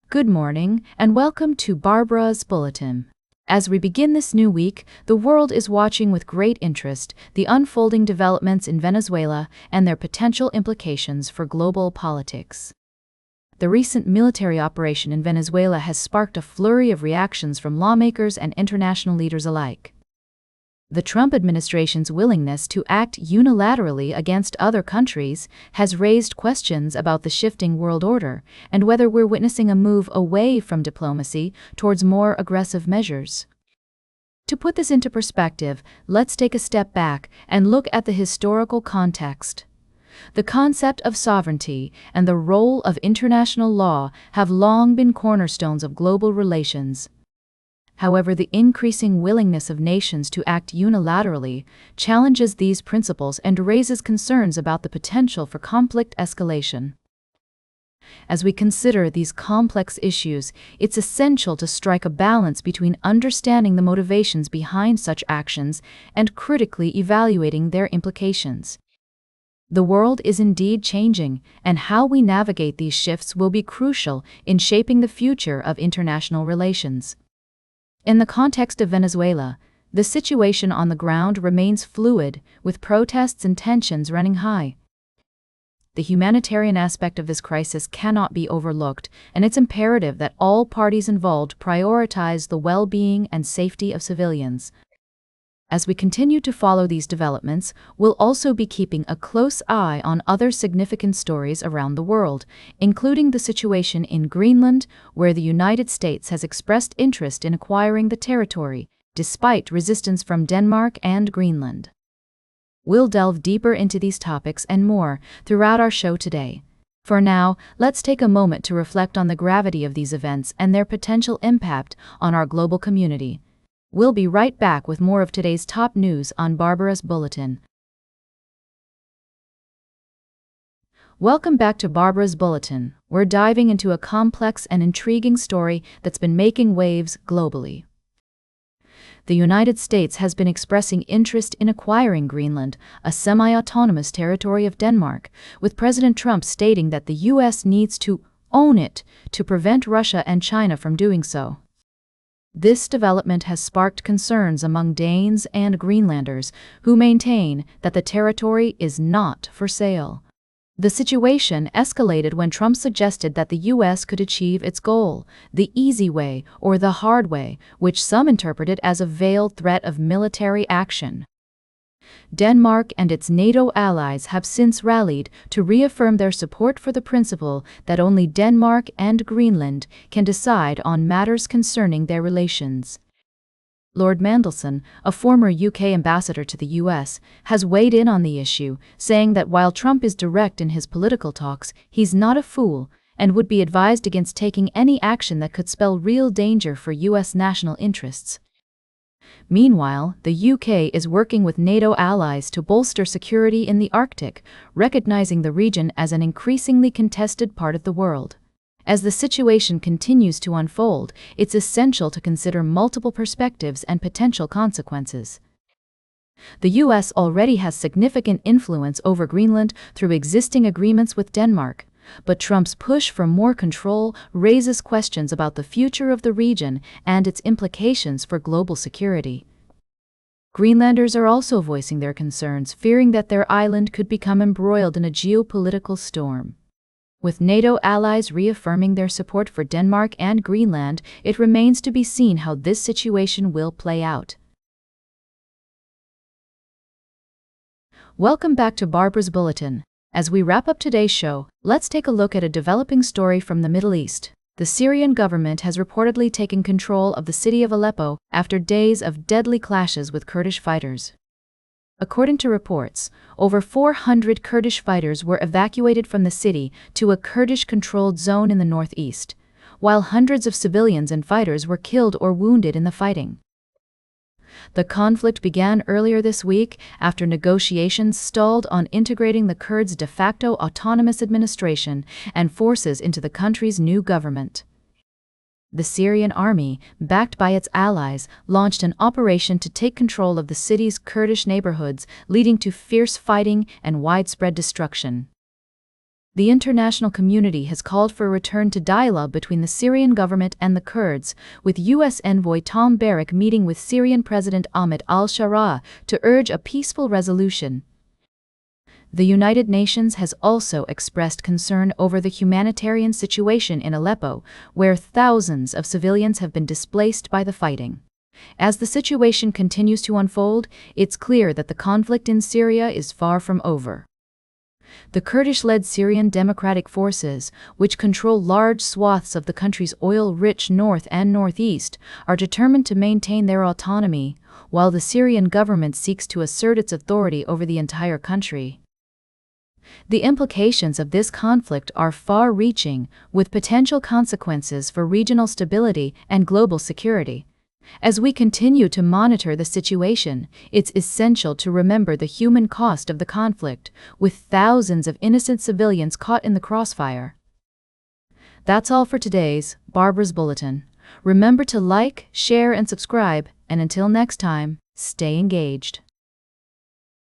Good morning, and welcome to Barbara's Bulletin. As we begin this new week, the world is watching with great interest the unfolding developments in Venezuela and their potential implications for global politics. The recent military operation in Venezuela has sparked a flurry of reactions from lawmakers and international leaders alike. The Trump administration's willingness to act unilaterally against other countries has raised questions about the shifting world order and whether we're witnessing a move away from diplomacy towards more aggressive measures. To put this into perspective, let's take a step back and look at the historical context. The concept of sovereignty and the role of international law have long been cornerstones of global relations. However, the increasing willingness of nations to act unilaterally challenges these principles and raises concerns about the potential for conflict escalation. As we consider these complex issues, it's essential to strike a balance between understanding the motivations behind such actions and critically evaluating their implications. The world is indeed changing, and how we navigate these shifts will be crucial in shaping the future of international relations. In the context of Venezuela, the situation on the ground remains fluid, with protests and tensions running high. The humanitarian aspect of this crisis cannot be overlooked, and it's imperative that all parties involved prioritize the well-being and safety of civilians. As we continue to follow these developments, we'll also be keeping a close eye on other significant stories around the world, including the situation in Greenland, where the United States has expressed interest in acquiring the territory, despite resistance from Denmark and Greenland. We'll delve deeper into these topics and more throughout our show today. For now, let's take a moment to reflect on the gravity of these events and their potential impact on our global community. We'll be right back with more of today's top news on Barbara's Bulletin. Welcome back to Barbara's Bulletin. We're diving into a complex and intriguing story that's been making waves globally. The United States has been expressing interest in acquiring Greenland, a semi-autonomous territory of Denmark, with President Trump stating that the U.S. needs to own it to prevent Russia and China from doing so. This development has sparked concerns among Danes and Greenlanders, who maintain that the territory is not for sale. The situation escalated when Trump suggested that the U.S. could achieve its goal, the easy way or the hard way, which some interpreted as a veiled threat of military action. Denmark and its NATO allies have since rallied to reaffirm their support for the principle that only Denmark and Greenland can decide on matters concerning their relations. Lord Mandelson, a former UK ambassador to the US, has weighed in on the issue, saying that while Trump is direct in his political talks, he's not a fool and would be advised against taking any action that could spell real danger for US national interests. Meanwhile, the UK is working with NATO allies to bolster security in the Arctic, recognizing the region as an increasingly contested part of the world. As the situation continues to unfold, it's essential to consider multiple perspectives and potential consequences. The US already has significant influence over Greenland through existing agreements with Denmark, but Trump's push for more control raises questions about the future of the region and its implications for global security. Greenlanders are also voicing their concerns, fearing that their island could become embroiled in a geopolitical storm. With NATO allies reaffirming their support for Denmark and Greenland, it remains to be seen how this situation will play out. Welcome back to Barbara's Bulletin. As we wrap up today's show, let's take a look at a developing story from the Middle East. The Syrian government has reportedly taken control of the city of Aleppo after days of deadly clashes with Kurdish fighters. According to reports, over 400 Kurdish fighters were evacuated from the city to a Kurdish-controlled zone in the northeast, while hundreds of civilians and fighters were killed or wounded in the fighting. The conflict began earlier this week after negotiations stalled on integrating the Kurds' de facto autonomous administration and forces into the country's new government. The Syrian army, backed by its allies, launched an operation to take control of the city's Kurdish neighborhoods, leading to fierce fighting and widespread destruction. The international community has called for a return to dialogue between the Syrian government and the Kurds, with U.S. envoy Tom Barrack meeting with Syrian President Ahmed al-Sharaa to urge a peaceful resolution. The United Nations has also expressed concern over the humanitarian situation in Aleppo, where thousands of civilians have been displaced by the fighting. As the situation continues to unfold, it's clear that the conflict in Syria is far from over. The Kurdish-led Syrian Democratic Forces, which control large swaths of the country's oil-rich north and northeast, are determined to maintain their autonomy, while the Syrian government seeks to assert its authority over the entire country. The implications of this conflict are far-reaching, with potential consequences for regional stability and global security. As we continue to monitor the situation, it's essential to remember the human cost of the conflict, with thousands of innocent civilians caught in the crossfire. That's all for today's Barbara's Bulletin. Remember to like, share, and subscribe, and until next time, stay engaged.